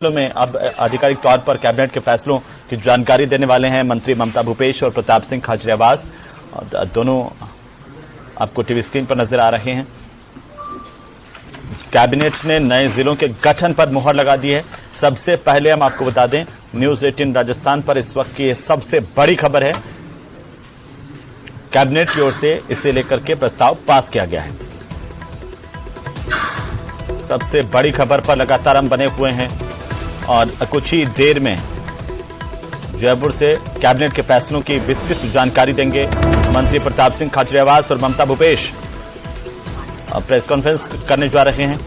में अब आधिकारिक तौर पर कैबिनेट के फैसलों की जानकारी देने वाले हैं मंत्री ममता भूपेश और प्रताप सिंह खाचरियावास। दोनों आपको टीवी स्क्रीन पर नजर आ रहे हैं। कैबिनेट ने नए जिलों के गठन पर मुहर लगा दी है। सबसे पहले हम आपको बता दें, न्यूज 18 राजस्थान पर इस वक्त की यह सबसे बड़ी खबर है। कैबिनेट की ओर से इसे लेकर के प्रस्ताव पास किया गया है। सबसे बड़ी खबर पर लगातार हम बने हुए हैं और कुछ ही देर में जयपुर से कैबिनेट के फैसलों की विस्तृत जानकारी देंगे मंत्री प्रताप सिंह खाचरियावास और ममता भूपेश। प्रेस कॉन्फ्रेंस करने जा रहे हैं,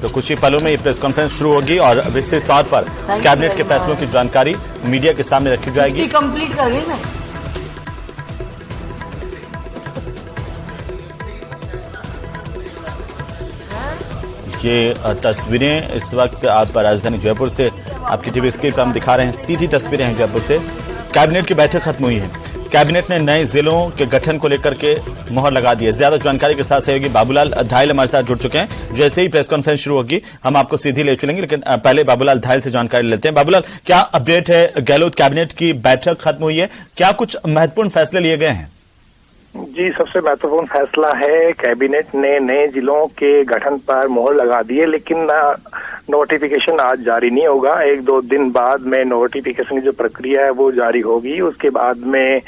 तो कुछ ही पलों में ये प्रेस कॉन्फ्रेंस शुरू होगी और विस्तृत तौर पर कैबिनेट के फैसलों की जानकारी मीडिया के सामने रखी जाएगी। कंप्लीट कर गई मैं। ये तस्वीरें इस वक्त आप राजधानी जयपुर से आपकी टीवी स्क्रीन पर हम दिखा रहे हैं। सीधी तस्वीरें हैं जयपुर से। कैबिनेट की बैठक खत्म हुई है। कैबिनेट ने नए जिलों के गठन को लेकर के मुहर लगा दी है। ज्यादा जानकारी के साथ सहयोगी बाबूलाल धायल हमारे साथ जुड़ चुके हैं। जैसे ही प्रेस कॉन्फ्रेंस शुरू होगी हम आपको सीधी ले चलेंगे, लेकिन पहले बाबूलाल धायल से जानकारी लेते हैं। बाबूलाल, क्या अपडेट है? गहलोत कैबिनेट की बैठक खत्म हुई है, क्या कुछ महत्वपूर्ण फैसले लिए गए हैं? जी, सबसे महत्वपूर्ण फैसला है कैबिनेट ने नए जिलों के गठन पर मोहर लगा दी है, लेकिन नोटिफिकेशन आज जारी नहीं होगा। 1-2 दिन बाद में नोटिफिकेशन की जो प्रक्रिया है वो जारी होगी। उसके बाद में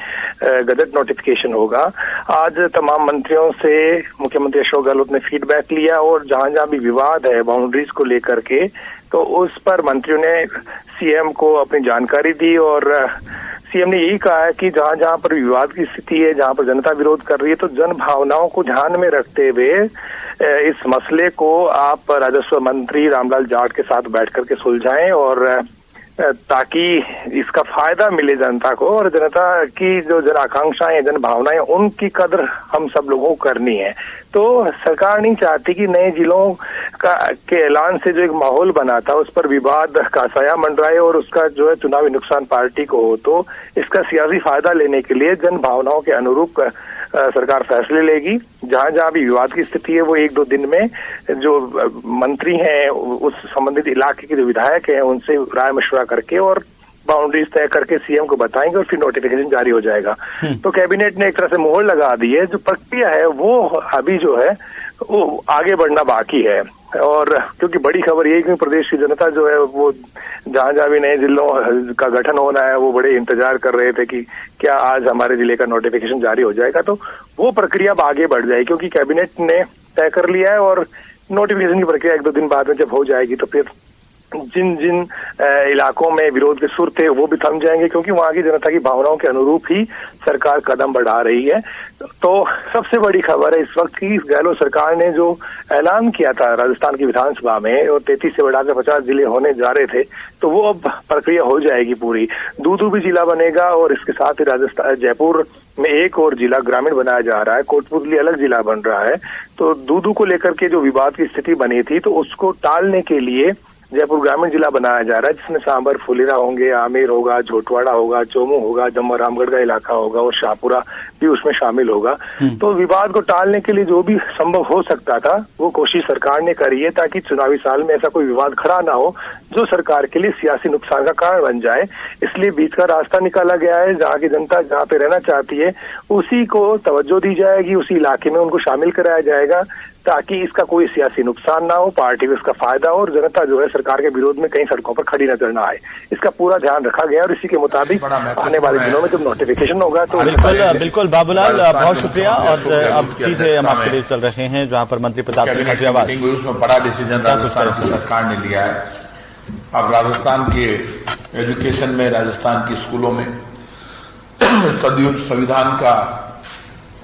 गजट नोटिफिकेशन होगा। आज तमाम मंत्रियों से मुख्यमंत्री अशोक गहलोत ने फीडबैक लिया और जहां जहां भी विवाद है बाउंड्रीज को लेकर के, तो उस पर मंत्रियों ने सीएम को अपनी जानकारी दी और सीएम ने यही कहा है कि जहां जहां पर विवाद की स्थिति है, जहां पर जनता विरोध कर रही है, तो जन भावनाओं को ध्यान में रखते हुए इस मसले को आप राजस्व मंत्री रामलाल जाट के साथ बैठ करके सुलझाएं और ताकि इसका फायदा मिले जनता को, और जनता की जो जन आकांक्षाएं, जन भावनाएं, उनकी कदर हम सब लोगों को करनी है। तो सरकार नहीं चाहती कि नए जिलों के ऐलान से जो एक माहौल बना था उस पर विवाद का साया मंडराए और उसका जो है चुनावी नुकसान पार्टी को हो। तो इसका सियासी फायदा लेने के लिए जन भावनाओं के अनुरूप सरकार फैसले लेगी। जहां जहां भी विवाद की स्थिति है वो 1-2 दिन में जो मंत्री हैं, उस संबंधित इलाके के जो विधायक हैं, उनसे राय मशवरा करके और बाउंड्रीज तय करके सीएम को बताएंगे और फिर नोटिफिकेशन जारी हो जाएगा। तो कैबिनेट ने एक तरह से मोहर लगा दी है। जो प्रक्रिया है वो अभी जो है वो आगे बढ़ना बाकी है। और क्योंकि बड़ी खबर ये है कि प्रदेश की जनता जो है वो जहां जहां भी नए जिलों का गठन होना है वो बड़े इंतजार कर रहे थे कि क्या आज हमारे जिले का नोटिफिकेशन जारी हो जाएगा। तो वो प्रक्रिया अब आगे बढ़ जाएगी क्योंकि कैबिनेट ने तय कर लिया है और नोटिफिकेशन की प्रक्रिया 1-2 दिन बाद में जब हो जाएगी तो फिर जिन जिन इलाकों में विरोध के सुर थे वो भी थम जाएंगे, क्योंकि वहां की जनता की भावनाओं के अनुरूप ही सरकार कदम बढ़ा रही है। तो सबसे बड़ी खबर है इस वक्त की गहलोत सरकार ने जो ऐलान किया था राजस्थान की विधानसभा में और 33 से बढ़ाकर 50 जिले होने जा रहे थे, तो वो अब प्रक्रिया हो जाएगी पूरी। दूदू भी जिला बनेगा और इसके साथ ही राजस्थान जयपुर में एक और जिला ग्रामीण बनाया जा रहा है। कोटपुतली अलग जिला बन रहा है। तो दूदू को लेकर के जो विवाद की स्थिति बनी थी तो उसको टालने के लिए जयपुर ग्रामीण जिला बनाया जा रहा है, जिसमें सांबर, फुलेरा होंगे, आमेर होगा, झोटवाड़ा होगा, चोमू होगा, जम्मू रामगढ़ का इलाका होगा और शाहपुरा भी उसमें शामिल होगा। तो विवाद को टालने के लिए जो भी संभव हो सकता था वो कोशिश सरकार ने करी है ताकि चुनावी साल में ऐसा कोई विवाद खड़ा ना हो जो सरकार के लिए सियासी नुकसान का कारण बन जाए। इसलिए बीच का रास्ता निकाला गया है। जहाँ की जनता जहाँ पे रहना चाहती है उसी को तवज्जो दी जाएगी, उसी इलाके में उनको शामिल कराया जाएगा ताकि इसका कोई सियासी नुकसान ना हो, पार्टी को इसका फायदा हो और जनता जो है सरकार के विरोध में कई सड़कों पर खड़ी नजर ना आए। इसका पूरा ध्यान रखा गया और इसी के मुताबिक आने वाले दिनों में जब नोटिफिकेशन होगा तो बिल्कुल बाबूलाल, बहुत शुक्रिया। और अब सीधे हम आपके लिए चल रहे हैं जहां पर मंत्री प्रताप सिंह खाचरियावास। उसमें बड़ा डिसीजन राजस्थान की सरकार ने लिया है। अब राजस्थान के एजुकेशन में, राजस्थान की स्कूलों में संविधान का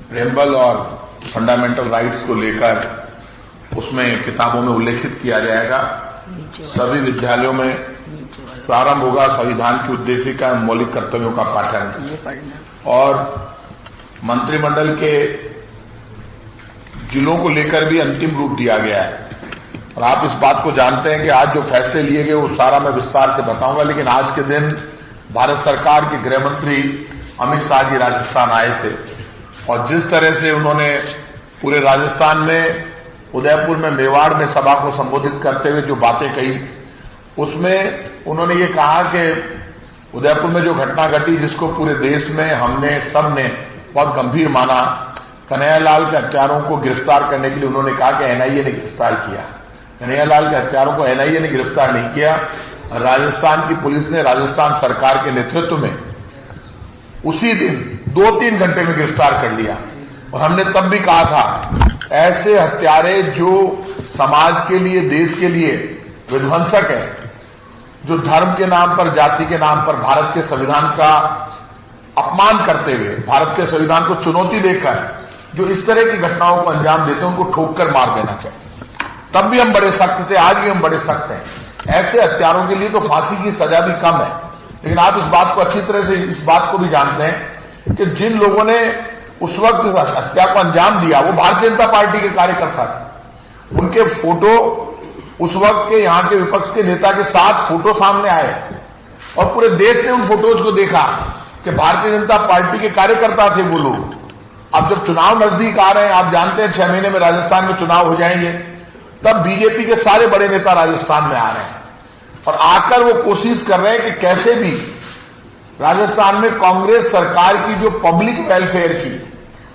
प्रेम्बल और फंडामेंटल राइट्स को लेकर उसमें किताबों में उल्लेखित किया जाएगा। सभी विद्यालयों में प्रारंभ होगा संविधान की उद्देशिका मौलिक कर्तव्यों का पाठन और मंत्रिमंडल के जिलों को लेकर भी अंतिम रूप दिया गया है। और आप इस बात को जानते हैं कि आज जो फैसले लिए गए वो सारा मैं विस्तार से बताऊंगा, लेकिन आज के दिन भारत सरकार के गृह मंत्री अमित शाह जी राजस्थान आए थे और जिस तरह से उन्होंने पूरे राजस्थान में उदयपुर में मेवाड़ में सभा को संबोधित करते हुए जो बातें कही, उसमें उन्होंने ये कहा कि उदयपुर में जो घटना घटी जिसको पूरे देश में हमने सबने बहुत गंभीर माना, कन्हैयालाल के हत्यारों को गिरफ्तार करने के लिए उन्होंने कहा कि एनआईए ने गिरफ्तार किया। कन्हैयालाल के हत्यारों को एनआईए ने गिरफ्तार नहीं किया। राजस्थान की पुलिस ने राजस्थान सरकार के नेतृत्व में उसी दिन 2-3 घंटे में गिरफ्तार कर लिया। और हमने तब भी कहा था ऐसे हत्यारे जो समाज के लिए, देश के लिए विध्वंसक है, जो धर्म के नाम पर, जाति के नाम पर भारत के संविधान का अपमान करते हुए, भारत के संविधान को चुनौती देकर जो इस तरह की घटनाओं को अंजाम देते हैं, उनको ठोक कर मार देना चाहिए। तब भी हम बड़े सख्त थे, आज भी हम बड़े सख्त हैं। ऐसे हत्यारों के लिए तो फांसी की सजा भी कम है। लेकिन आप इस बात को अच्छी तरह से, इस बात को भी जानते हैं कि जिन लोगों ने उस वक्त हत्या को अंजाम दिया वो भारतीय जनता पार्टी के कार्यकर्ता थे। उनके फोटो उस वक्त के यहां के विपक्ष के नेता के साथ फोटो सामने आए और पूरे देश ने उन फोटोज को देखा कि भारतीय जनता पार्टी के कार्यकर्ता थे वो लोग। अब जब चुनाव नजदीक आ रहे हैं, आप जानते हैं 6 महीने में राजस्थान में चुनाव हो जाएंगे, तब बीजेपी के सारे बड़े नेता राजस्थान में आ रहे हैं और आकर वो कोशिश कर रहे हैं कि कैसे भी राजस्थान में कांग्रेस सरकार की जो पब्लिक वेलफेयर की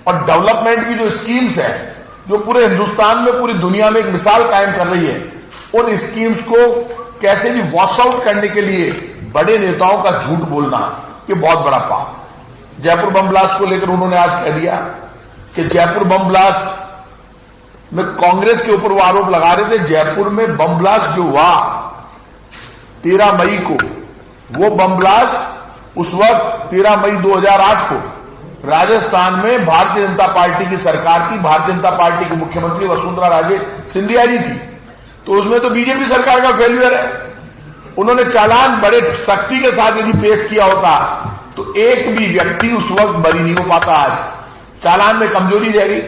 और डेवलपमेंट की जो स्कीम्स है, जो पूरे हिंदुस्तान में, पूरी दुनिया में एक मिसाल कायम कर रही है, उन स्कीम्स को कैसे भी वॉश आउट करने के लिए बड़े नेताओं का झूठ बोलना, ये बहुत बड़ा पाप। जयपुर बम ब्लास्ट को लेकर उन्होंने आज कह दिया कि जयपुर बम ब्लास्ट में कांग्रेस के ऊपर वो आरोप लगा रहे थे। जयपुर में बम ब्लास्ट जो हुआ 13 मई को, वो बम ब्लास्ट उस वक्त 13 मई 2008 को राजस्थान में भारतीय जनता पार्टी की सरकार थी, भारतीय जनता पार्टी की मुख्यमंत्री वसुंधरा राजे सिंधिया जी थी। तो उसमें तो बीजेपी सरकार का फेल्यूर है। उन्होंने चालान बड़े सख्ती के साथ यदि पेश किया होता तो एक भी व्यक्ति उस वक्त बरी नहीं हो पाता। आज चालान में कमजोरी रह गई,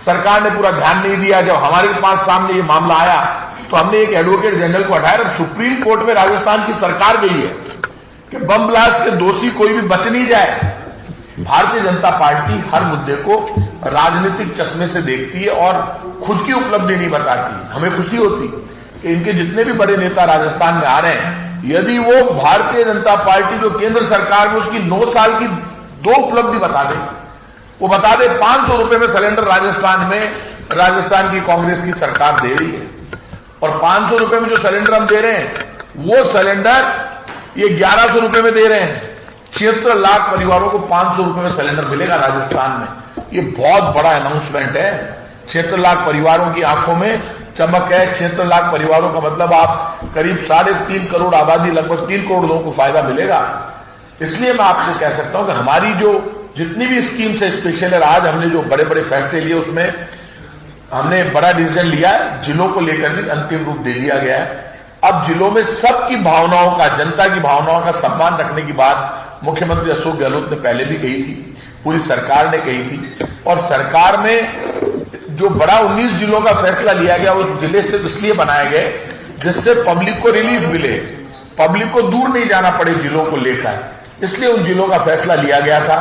सरकार ने पूरा ध्यान नहीं दिया। जब हमारे पास सामने ये मामला आया तो हमने एक एडवोकेट जनरल को हटाया। अब सुप्रीम कोर्ट में राजस्थान की सरकार गई है कि बम ब्लास्ट के दोषी कोई भी बच नहीं जाए। भारतीय जनता पार्टी हर मुद्दे को राजनीतिक चश्मे से देखती है और खुद की उपलब्धि नहीं बताती। हमें खुशी होती कि इनके जितने भी बड़े नेता राजस्थान में आ रहे हैं, यदि वो भारतीय जनता पार्टी जो केंद्र सरकार में उसकी 9 साल की 2 उपलब्धि बता दे, वो बता दे 500 रुपए में सिलेंडर राजस्थान की कांग्रेस की सरकार दे रही है। और 500 रुपए में जो सिलेंडर हम दे रहे हैं वो सिलेंडर ये 1100 रुपए में दे रहे हैं। 76 लाख परिवारों को 500 रुपए में सिलेंडर मिलेगा राजस्थान में। ये बहुत बड़ा अनाउंसमेंट है। 76 लाख परिवारों की आंखों में चमक है। 76 लाख परिवारों का मतलब आप करीब 3.5 करोड़ आबादी, लगभग 3 करोड़ लोगों को फायदा मिलेगा। इसलिए मैं आपसे कह सकता हूं कि हमारी जो जितनी भी स्कीम्स है स्पेशल है, आज हमने जो बड़े बड़े फैसले लिए उसमें हमने बड़ा डिसीजन लिया है। जिलों को लेकर भी अंतिम रूप दे दिया गया है। अब जिलों में सबकी भावनाओं का, जनता की भावनाओं का सम्मान रखने की बात मुख्यमंत्री अशोक गहलोत ने पहले भी कही थी, पूरी सरकार ने कही थी। और सरकार में जो बड़ा 19 जिलों का फैसला लिया गया, उस जिले से इसलिए बनाए गए जिससे पब्लिक को रिलीफ मिले, पब्लिक को दूर नहीं जाना पड़े जिलों को लेकर। इसलिए उन जिलों का फैसला लिया गया था।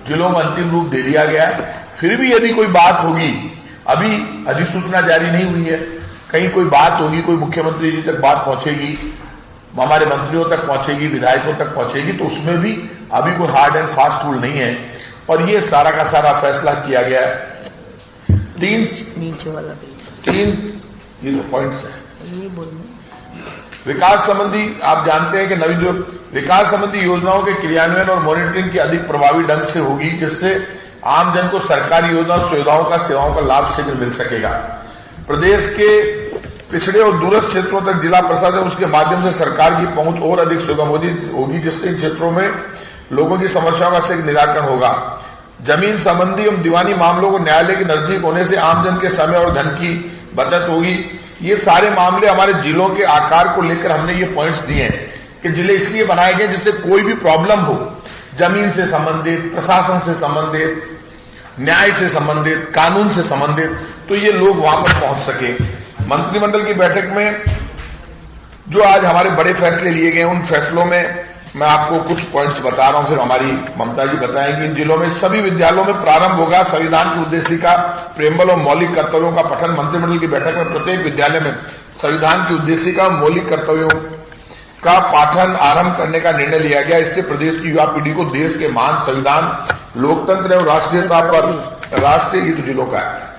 जिलों को अंतिम रूप दे दिया गया है। फिर भी यदि कोई बात होगी, अभी अधिसूचना जारी नहीं हुई है, कहीं कोई बात होगी, कोई मुख्यमंत्री जी तक बात पहुंचेगी, हमारे मंत्रियों तक पहुंचेगी, विधायकों तक पहुंचेगी, तो उसमें भी अभी कोई हार्ड एंड फास्ट रूल नहीं है। और ये सारा का सारा फैसला किया गया है। तीन ये जो पॉइंट्स है विकास संबंधी, आप जानते हैं कि नवी जो विकास संबंधी योजनाओं के क्रियान्वयन और मॉनिटरिंग की अधिक प्रभावी ढंग से होगी, जिससे आम जन को सरकारी योजना सुविधाओं का, सेवाओं का लाभ शीघ्र मिल सकेगा। प्रदेश के पिछड़े और दूरस्थ क्षेत्रों तक जिला प्रशासन उसके माध्यम से सरकार की पहुंच और अधिक सुगम होगी, जिससे इन क्षेत्रों में लोगों की समस्याओं का शीघ्र निराकरण होगा। जमीन संबंधी एवं दीवानी मामलों को न्यायालय के नजदीक होने से आमजन के समय और धन की बचत होगी। ये सारे मामले हमारे जिलों के आकार को लेकर हमने ये पॉइंट्स दिए हैं कि जिले इसलिए बनाए गए जिससे कोई भी प्रॉब्लम हो, जमीन से संबंधित, प्रशासन से संबंधित, न्याय से संबंधित, कानून से संबंधित, तो ये लोग वहां पर पहुंच सके। मंत्रिमंडल की बैठक में जो आज हमारे बड़े फैसले लिए गए, उन फैसलों में मैं आपको कुछ पॉइंट्स बता रहा हूं, फिर हमारी ममता जी बताएंगी। इन जिलों में सभी विद्यालयों में प्रारंभ होगा संविधान की उद्देशिका, प्रेमबल और मौलिक कर्तव्यों का पठन। मंत्रिमंडल की बैठक में प्रत्येक विद्यालय में संविधान की उद्देशिका, मौलिक कर्तव्यों का पाठन आरंभ करने का निर्णय लिया गया। इससे प्रदेश की युवा पीढ़ी को देश के महान संविधान, लोकतंत्र एवं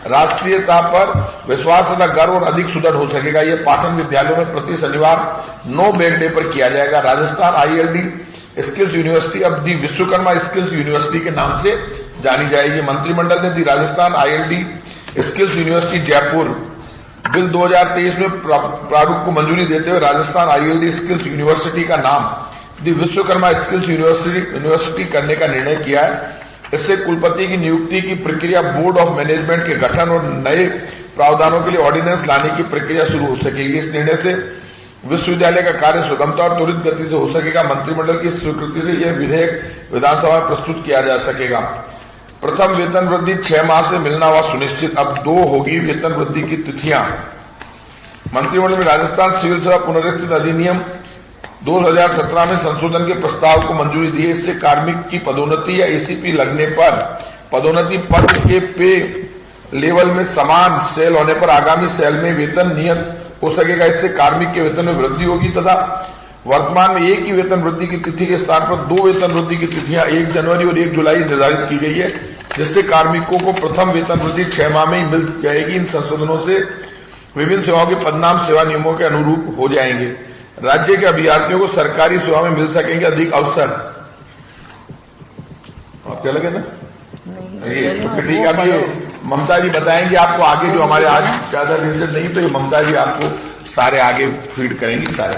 राष्ट्रीयता पर विश्वास तथा गर्व और अधिक सुदृढ़ हो सकेगा। यह पाठन विद्यालयों में प्रति शनिवार 9 बैग डे पर किया जाएगा। राजस्थान ILD स्किल्स यूनिवर्सिटी अब दी विश्वकर्मा स्किल्स यूनिवर्सिटी के नाम से जानी जाएगी। मंत्रिमंडल ने दी Rajasthan ILD skills university Jaipur bill 2023 में प्रारूप को मंजूरी देते हुए राजस्थान ILD स्किल्स यूनिवर्सिटी का नाम दी विश्वकर्मा स्किल्स यूनिवर्सिटी करने का निर्णय किया है। इससे कुलपति की नियुक्ति की प्रक्रिया, बोर्ड ऑफ मैनेजमेंट के गठन और नए प्रावधानों के लिए ऑर्डिनेंस लाने की प्रक्रिया शुरू हो सकेगी। इस निर्णय से विश्वविद्यालय का कार्य सुगमता और त्वरित गति से हो सकेगा। मंत्रिमंडल की स्वीकृति से यह विधेयक विधानसभा में प्रस्तुत किया जा सकेगा। प्रथम वेतन वृद्धि 6 माह से मिलना हुआ सुनिश्चित, अब 2 होगी वेतन वृद्धि की तिथियां। मंत्रिमंडल में राजस्थान सिविल सेवा पुनरीक्षित अधिनियम 2017 में संशोधन के प्रस्ताव को मंजूरी दी है। इससे कार्मिक की पदोन्नति या ACP लगने पर पदोन्नति पद के पे लेवल में समान सेल होने पर आगामी सेल में वेतन नियत हो सकेगा। इससे कार्मिक के वेतन में वृद्धि होगी तथा वर्तमान में एक ही वेतन वृद्धि की तिथि के स्थान पर 2 वेतन वृद्धि की तिथियां 1 जनवरी और 1 जुलाई निर्धारित की गई है, जिससे कार्मिकों को प्रथम वेतन वृद्धि 6 माह में ही मिल जाएगी। इन संशोधनों से विभिन्न सेवाओं के पदनाम सेवा नियमों के अनुरूप हो जाएंगे। राज्य के अभ्यर्थियों को सरकारी सेवा में मिल सकेंगे अधिक अवसर। आप क्या लगे ना? ठीक है, अब ये ममता जी बताएंगे आपको आगे, जो हमारे आज ज्यादा रिलेटेड नहीं, तो ये ममता जी आपको सारे आगे फीड करेंगी सारे।